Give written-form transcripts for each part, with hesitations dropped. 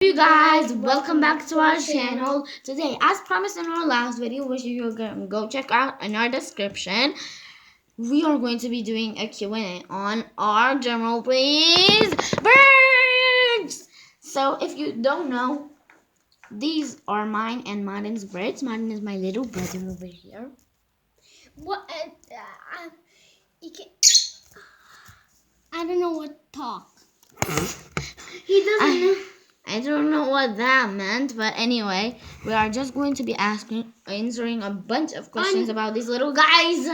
You guys, welcome back to our channel. Today, as promised in our last video, which you can go check out in our description, we are going to be doing a Q&A on our drum please, birds. So if you don't know, these are mine and Martin's birds. Martin is my little brother over here. What? You can, I don't know what talk. He doesn't know. I don't know what that meant, but anyway, we are just going to be answering a bunch of questions about these little guys.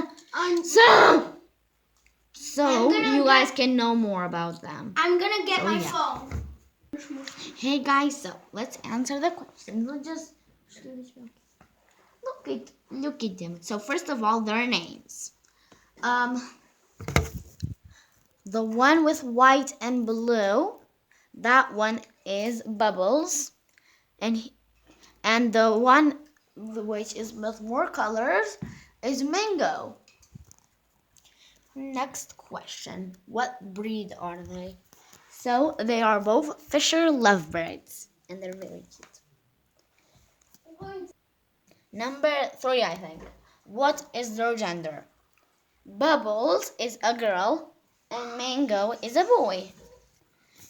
So you guys can know more about them. I'm gonna get my phone. Hey guys, so let's answer the questions. Let's just look at them. So first of all, their names. The one with white and blue, that one is Bubbles, and the one which is with more colors is Mango. Next question, what breed are they? So they are both Fisher lovebirds, and they're very cute. Number 3, I think. What is their gender? Bubbles is a girl, and Mango is a boy.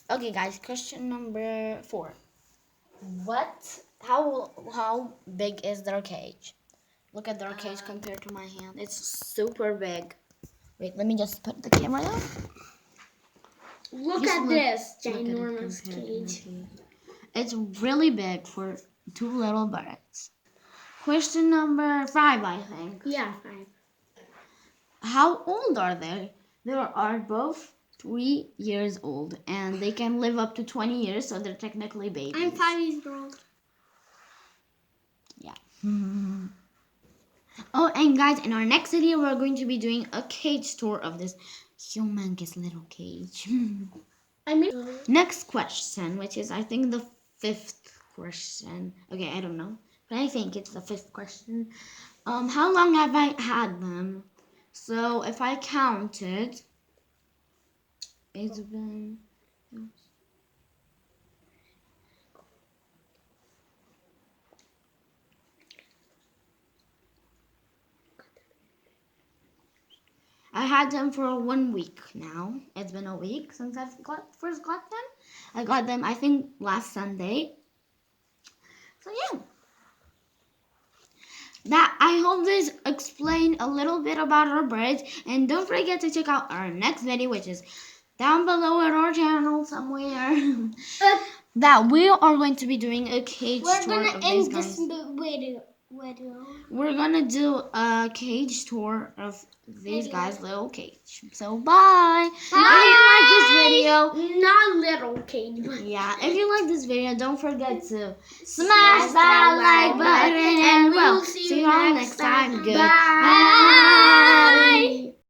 Okay, guys, question number 4. How big is their cage? Look at their cage compared to my hand. It's super big. Wait, let me just put the camera down. Look at this ginormous cage. It's really big for 2 little birds. Question number 5, I think. Yeah, 5. How old are they? They are both 3 years old, and they can live up to 20 years, so they're technically babies. I'm 5 years old. Yeah. Oh, and guys, in our next video, we're going to be doing a cage tour of this humongous little cage. Next question, which is, I think, the 5th question. Okay, I don't know, but I think it's the 5th question. How long have I had them? So, if I counted, it's been... I had them for 1 week now. It's been a week since I've first got them. I got them, I think, last Sunday. So yeah. I hope this explained a little bit about our birds. And don't forget to check out our next video, which is down below at our channel somewhere. That we are going to be doing a cage tour of these guys. We're gonna do a cage tour of these guys' little cage. So bye. If you like this video, not little cage. Yeah, if you like this video, don't forget to smash that like button, and we'll see you all next time. Goodbye.